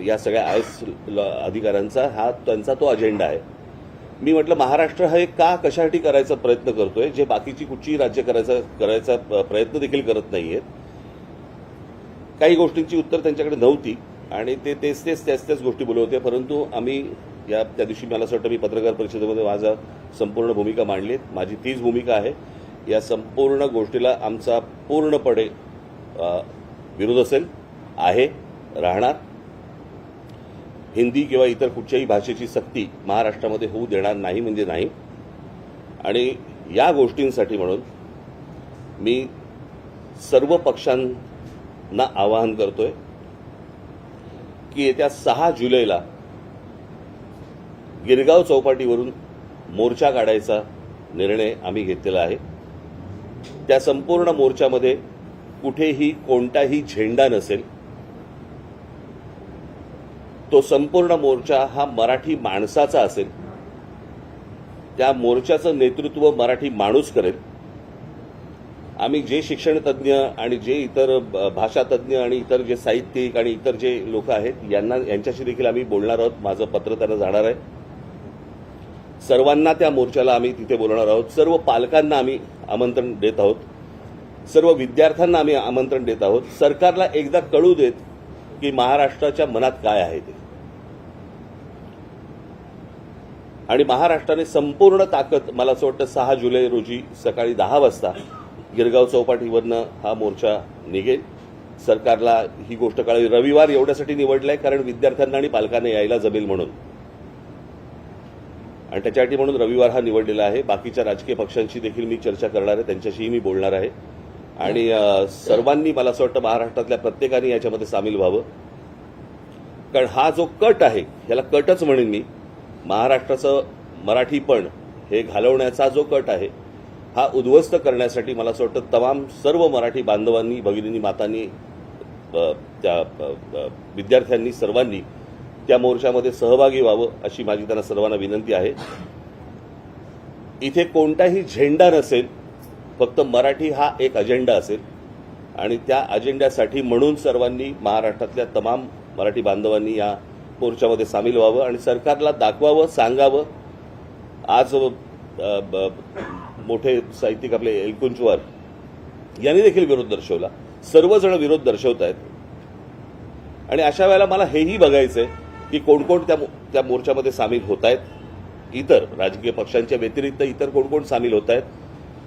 या सगळ्या आयएस अधिकाऱ्यांचा हा त्यांचा तो अजेंडा आहे. मी म्हटलं महाराष्ट्र हे का कशासाठी करायचा प्रयत्न करतोय जे बाकीची कुठचीही राज्य करायचा प्रयत्न देखील करत नाहीयेत. काही गोष्टींची उत्तर त्यांच्याकडे नव्हती आणि ते त्याच गोष्टी बोलत होते. परंतु आम्ही त्या दिवशी मला असं वाटतं मी पत्रकार परिषदेमध्ये माझा संपूर्ण भूमिका मांडली. माझी तीच भूमिका आहे. या संपूर्ण गोष्टीला आमचा पूर्णपणे विरोध असेल, आहे, राहणार. हिंदी किंवा इतर कुठच्याही भाषेची सक्ती महाराष्ट्रामध्ये होऊ देणार नाही म्हणजे नाही. आणि या गोष्टींसाठी म्हणून मी सर्व पक्षांना आवाहन करतोय की येत्या 6 जुलैला गिरगाव चौपाटीवरून मोर्चा काढायचा निर्णय आम्ही घेतलेला आहे. त्या संपूर्ण मोर्चामध्ये कुठेही कोणताही झेंडा नसेल. तो संपूर्ण मोर्चा हा मराठी माणसाचा असेल. त्या मोर्चाचं नेतृत्व मराठी माणूस करेल. आम्ही जे शिक्षण तज्ज्ञ आणि जे इतर भाषा तज्ज्ञ आणि इतर जे साहित्यिक आणि इतर जे लोक आहेत यांच्याशी देखील आम्ही बोलणार आहोत. माझं पत्र त्यांना जाणार आहे. सर्वांना त्या मोर्चाला आम्ही तिथे बोलणार आहोत. सर्व पालकांना आम्ही आमंत्रण देत आहोत. सर्व विद्यार्थ्यांना आम्ही आमंत्रण देत आहोत. सरकारला एकदा कळू देत की महाराष्ट्राच्या मनात काय आहे ते. आणि महाराष्ट्राने संपूर्ण ताकद मला असं वाटतं 6 जुलै रोजी सकाळी 10 वाजता गिरगाव चौपाटीवरनं हा मोर्चा निघेल. सरकारला ही गोष्ट कळावी. रविवार एवढ्यासाठी निवडलाय कारण विद्यार्थ्यांना आणि पालकांना यायला जमेल म्हणून, आणि त्याच्यासाठी म्हणून रविवार हा निवडलेला आहे. बाकीच्या राजकीय पक्षांशी देखील मी चर्चा करणार आहे. त्यांच्याशीही मी बोलणार आहे. आणि सर्वांनी मला असं वाटतं महाराष्ट्रातल्या प्रत्येकाने याच्यामध्ये सामील व्हावं. कारण हा जो कट आहे याला कटच म्हणेन मी. महाराष्ट्राचं मराठीपण हे घालवण्याचा जो कट आहे हा उद्ध्वस्त करण्यासाठी मला असं वाटतं तमाम सर्व मराठी बांधवांनी, भगिनींनी, मातांनी, त्या विद्यार्थ्यांनी सर्वांनी त्या मोर्चामध्ये सहभागी व्हावं अशी माझी त्यांना सर्वांना विनंती आहे. इथे कोणताही झेंडा नसेल. फक्त मराठी हा एक अजेंडा असेल आणि त्या अजेंड्यासाठी म्हणून सर्वांनी महाराष्ट्रातल्या तमाम मराठी बांधवांनी या मोर्चामध्ये सामील व्हावं आणि सरकारला दाखवावं, सांगावं. आज मोठे साहित्यिक आपले एलकुंचवार यांनी देखील विरोध दर्शवला. सर्वजण विरोध दर्शवत आहेत. आणि अशा वेळेला मला हेही बघायचंय की कोण कोण त्या मोर्चामध्ये सामील होत आहेत. इतर राजकीय पक्षांच्या व्यतिरिक्त इतर कोण कोण सामील होत आहेत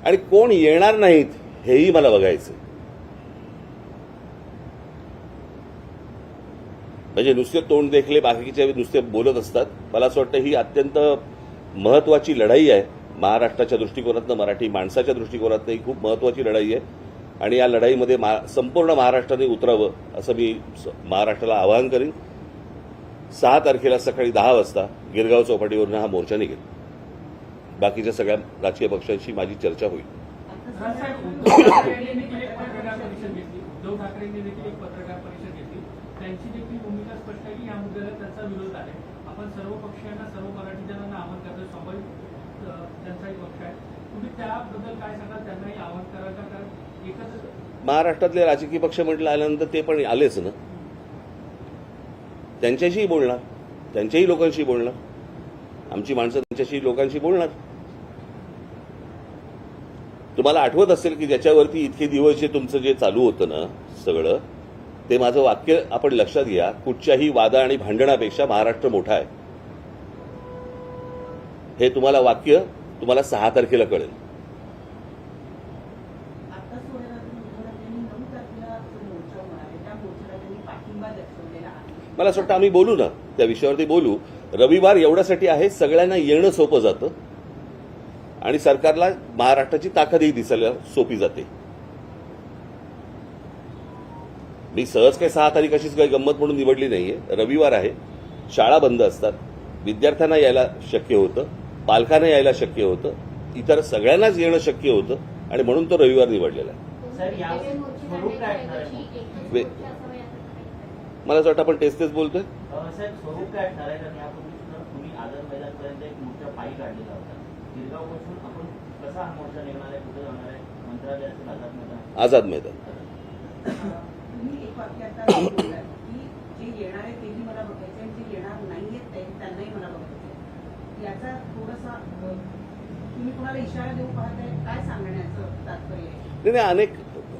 आणि कोण येणार नाहीत हेही मला बघायचंय. म्हणजे नुसते तोंड देखले बाकीचे नुसते बोलत असतात. मला असं वाटतं ही अत्यंत महत्वाची लढाई आहे. महाराष्ट्राच्या दृष्टिकोनातनं, मराठी माणसाच्या दृष्टिकोनातनं ही खूप महत्वाची लढाई आहे. आणि या लढाईमध्ये संपूर्ण महाराष्ट्राने उतरावं असं मी महाराष्ट्राला आवाहन करीन. 6 तारखेला सकाळी 10 वाजता गिरगाव चौपाटीवरून हा मोर्चा निघेल. बाकीच्या सगळ्या राजकीय पक्षांशी माझी चर्चा होईल. त्यांची देखील भूमिका स्पष्ट आहे की या मुद्द्याला त्यांचा विरोध आहे. आपण सर्व पक्षांना, सर्व मराठी जणांना आवाहन करतो. स्वाभाविक त्यांचाही पक्ष आहे. तुम्ही त्याबद्दल काय सांगा? त्यांनाही आवाहन कराल का? कारण एकच महाराष्ट्रातले राजकीय पक्ष म्हटलं आल्यानंतर ते पण आलेच ना. त्यांच्याशीही बोलणार, त्यांच्याही लोकांशी बोलणार. आमची माणसं त्यांच्याशी लोकांशी बोलणार. तुम्हाला आठवत असेल की ज्याच्यावरती इतके दिवस जे तुमचं जे चालू होतं ना सगळं, ते माझं वाक्य आपण लक्षात घ्या. कुठच्याही वादा आणि भांडणापेक्षा महाराष्ट्र मोठा आहे. हे तुम्हाला वाक्य 6 तारखेला कळेल. मला असं वाटतं आम्ही बोलू ना, त्या विषयावरती बोलू. रविवार एवढ्यासाठी आहे सगळ्यांना येणं सोपं जातं आणि सरकारला महाराष्ट्राची ताकदही दिसायला सोपी जाते. मी सहज काही 6 तारीख अशीच काही गंमत म्हणून निवडली नाहीये. रविवार आहे, शाळा बंद असतात, विद्यार्थ्यांना यायला शक्य होतं, पालकांना यायला शक्य होतं, इतर सगळ्यांनाच येणं शक्य होतं आणि म्हणून तो रविवार निवडलेला आहे. मला असं वाटतं आपण तेच बोलतोय. स्वरूप काय असणार आहे? कारण यापूर्वी तुम्ही आझाद मैदानपर्यंत एक मोर्चा पायी काढलेला होता. गिरगावपासून आपण कसा हा मोर्चा निघणार आहे? कुठे जाणार आहे? मंत्रालयाचं आझाद मैदान. आझाद मैदान. तुम्ही एक वाक्य आता बोललात की जे येणार आहे तेही मला बघायचे आणि जे येणार नाहीयेत त्यांनाही मला बघायचे. याचा थोडासा तुम्ही कोणाला इशारा देऊ पाहताय, काय सांगण्याचं तात्पर्य आहे? नाही,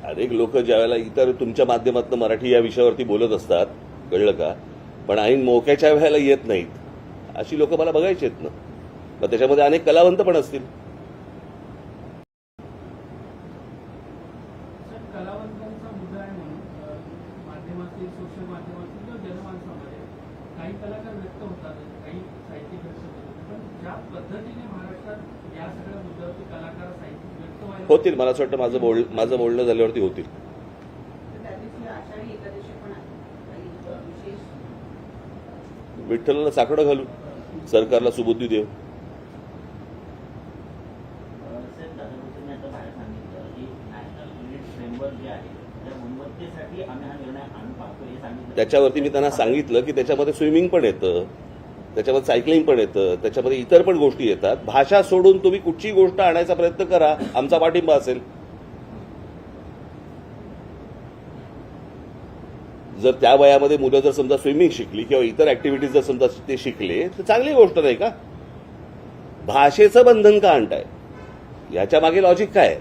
अनेक लोक ज्यावेळेला इतर तुमच्या माध्यमातून मराठी या विषयावरती बोलत असतात, कळलं का, पण ऐन मोक्याच्या वेळेला येत नाहीत अशी लोक मला बघायची आहेत ना. मग त्याच्यामध्ये अनेक कलावंत पण असतील. सर, कलावंतांचा मुद्दा आहे म्हणून माध्यमातील, सोशल माध्यमातील किंवा जनमानसामध्ये काही कलाकार व्यक्त होतात, काही साहित्यिक व्यक्त होतात, पण ज्या पद्धतीने महाराष्ट्रात या सगळ्या मुद्द्यावरती कलाकार, साहित्यिक व्यक्त व्हायला होतील, मला असं वाटतं माझं बोलणं झाल्यावरती होतील. तर त्या दिवशी आषाढी एकादशी पण आहे, काही विशेष विठ्ठलाला साकडं घालू, सरकारला सुबुद्धी देऊ. साहेब, दादाभाऊंनी आता बाहेर सांगितलं की नॅशनल क्रेडिट फ्रेमवर्क जे आहे त्या गुणवत्तेसाठी आम्ही हा निर्णय आणून पाहतो हे सांगितलं. त्याच्यावरती मी त्यांना सांगितलं की त्याच्यामध्ये स्विमिंग पण येतं, त्याच्यामध्ये सायकलिंग पण येतं, त्याच्यामध्ये इतर पण गोष्टी येतात. भाषा सोडून तुम्ही कुठची गोष्ट आणायचा प्रयत्न करा, आमचा पाठिंबा असेल. जर त्या वयामध्ये मुलं जर समजा स्विमिंग शिकली किंवा इतर ऍक्टिव्हिटीज जर समजा ते शिकले तर चांगली गोष्ट नाही का? भाषेचं बंधन का आणताय? याच्या मागे लॉजिक काय आहे?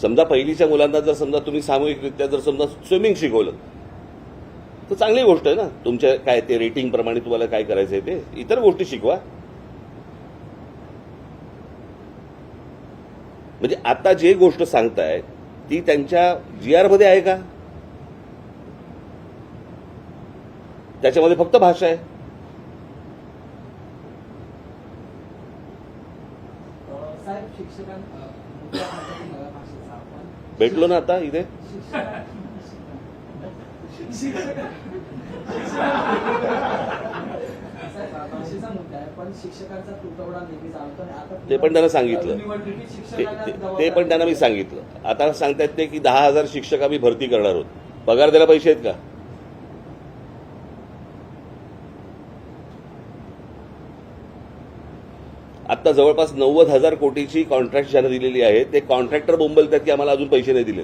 समजा पहिलीच्या मुलांना जर समजा तुम्ही सामूहिकरित्या जर समजा स्विमिंग शिकवलं तर चांगली गोष्ट आहे ना. तुमच्या काय ते रेटिंग प्रमाणे तुम्हाला काय करायचंय ते इतर गोष्टी शिकवा. म्हणजे आता जे गोष्ट सांगताय ती त्यांच्या GR मध्ये आहे का? त्याच्यामध्ये फक्त भाषा आहे. साहेब, शिक्षकांच्या भाषेचा आपण भेटलो ना आता इथे. भाषेचा मुद्दा आहे, पण शिक्षकांचा तुटवडा नेहमी चालतो आणि आता ते पण त्यांना सांगितलं. निवडणुकीत ते शिक्षकांना ते पण त्यांना मी सांगितलं. आता सांगतायत ते की 10,000 शिक्षक आम्ही भरती करणार आहोत. पगार द्यायला पैसे आहेत का? आता जवळपास 90,000 कोटीची कॉन्ट्रॅक्ट ज्यांना दिलेली आहे ते कॉन्ट्रॅक्टर बोंबलतात की आम्हाला अजून पैसे नाही दिले.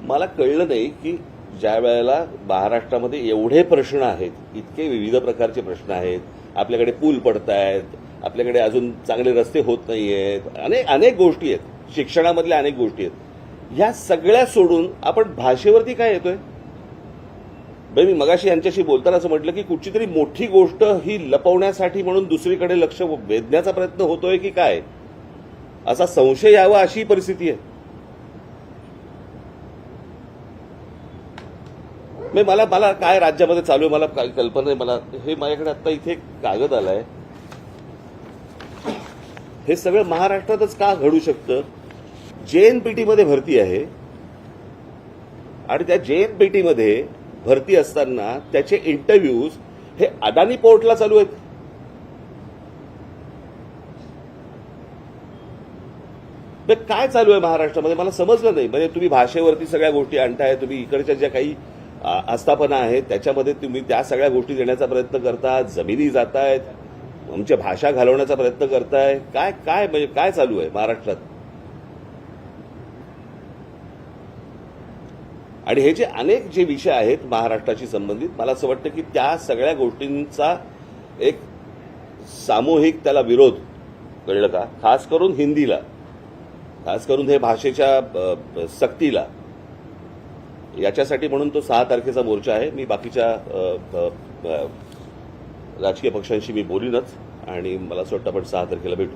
मला कळलं नाही की ज्या वेळेला महाराष्ट्रामध्ये एवढे प्रश्न आहेत, इतके विविध प्रकारचे प्रश्न आहेत, आपल्याकडे पूल पडतायत, आपल्याकडे अजून चांगले रस्ते होत नाहीयेत, अनेक गोष्टी आहेत, शिक्षणामधल्या अनेक गोष्टी आहेत, ह्या सगळ्या सोडून आपण भाषेवरती काय येतोय? मी मगाशी यांच्याशी बोलताना असं म्हटलं की कुठची तरी मोठी गोष्ट ही लपवण्यासाठी म्हणून दुसरीकडे लक्ष वेधण्याचा प्रयत्न होतोय की काय, असा संशय यावा अशी परिस्थिती आहे. मला काय राज्यामध्ये चालू आहे मला काही कल्पना नाही. मला हे माझ्याकडे आता इथे एक कागद आलाय. हे सगळं महाराष्ट्रातच का घडू शकतं? JNPT मध्ये भरती आहे आणि त्या JNPT मध्ये भरती असताना त्याचे इंटरव्ह्यूज हे अदानी पोर्टला चालू आहेत. काय चालू आहे महाराष्ट्रामध्ये मला समजलं नाही. म्हणजे तुम्ही भाषेवरती सगळ्या गोष्टी आणताय, तुम्ही इकडच्या ज्या काही आस्थापना आहेत त्याच्यामध्ये तुम्ही त्या सगळ्या गोष्टी देण्याचा प्रयत्न करता, जमिनी जातायत, आमच्या भाषा घालवण्याचा प्रयत्न करताय. काय म्हणजे काय चालू आहे महाराष्ट्रात? आणि हे जे अनेक जे विषय आहेत महाराष्ट्राशी संबंधित, मला असं वाटतं की त्या सगळ्या गोष्टींचा एक सामूहिक त्याला विरोध, कळलं का, खास करून हिंदीला, खास करून हे भाषेच्या सक्तीला, याच्यासाठी म्हणून तो 6 तारखेचा मोर्चा आहे. मी बाकीच्या राजकीय पक्षांशी मी बोलीनच आणि मला असं वाटतं आपण 6 तारखेला भेटू.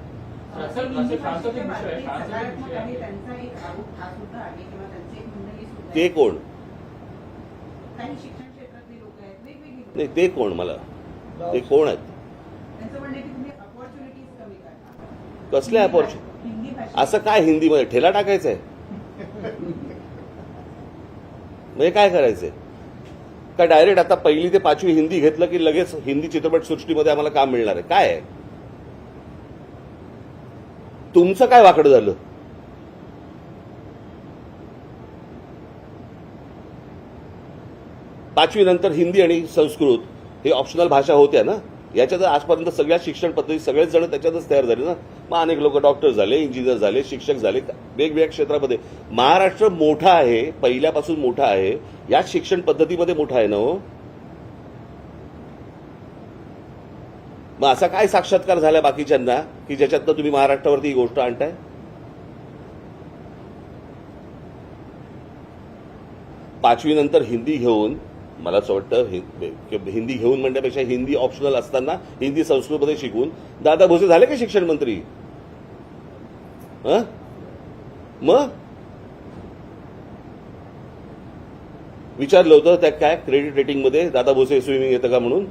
सर, म्हणजे सांस्कृतिक विषय आहे, सांस्कृतिक सकारात्मक विषय आणि आहे. त्यांचा एक आरोप हा सुद्धा आहे किंवा त्यांचे एक म्हणणं हे सुद्धा ते आहे. कोण? काही शिक्षण क्षेत्रातली लोक आहेत, वेगवेगळी लोकं नाही, आहेत. ते कोण? मला ते कोण आहेत? त्यांचं म्हणणं आहे की तुम्ही अपॉर्च्युनिटीज कमी करता. कसल्या अपॉर्च्युनिटी? हिंदी भाषा असं काय हिंदीमध्ये ठेला टाकायचा आहे? म्हणजे काय करायचंय का? डायरेक्ट आता 1ली ते 5वी हिंदी घेतलं की लगेच हिंदी चित्रपट सृष्टीमध्ये आम्हाला काम मिळणार आहे? काय आहे तुमचं? काय वाकडं झालं? पाचवी नंतर हिंदी आणि संस्कृत हे ऑप्शनल भाषा होत्या ना. याच्यात आजपर्यंत सगळ्या शिक्षण पद्धती सगळेच जण त्याच्यातच तयार झाले ना. मग अनेक लोक डॉक्टर झाले, इंजिनियर झाले, शिक्षक झाले, वेगवेगळ्या क्षेत्रामध्ये. महाराष्ट्र मोठा आहे, पहिल्यापासून मोठा आहे, याच शिक्षण पद्धतीमध्ये मोठा आहे ना हो. मग असा काय साक्षात्कार झाला बाकीच्यांना की ज्याच्यातनं तुम्ही महाराष्ट्रावरती ही गोष्ट आणताय? पाचवी नंतर हिंदी घेऊन, मला असं वाटतं हिंदी घेऊन म्हणण्यापेक्षा हिंदी ऑप्शनल असताना हिंदी संस्कृतमध्ये शिकून दादा भोसे झाले का शिक्षण मंत्री? मग विचारलं होतं त्या काय क्रेडिट रेटिंगमध्ये दादा भोसे स्विमिंग येतं का म्हणून?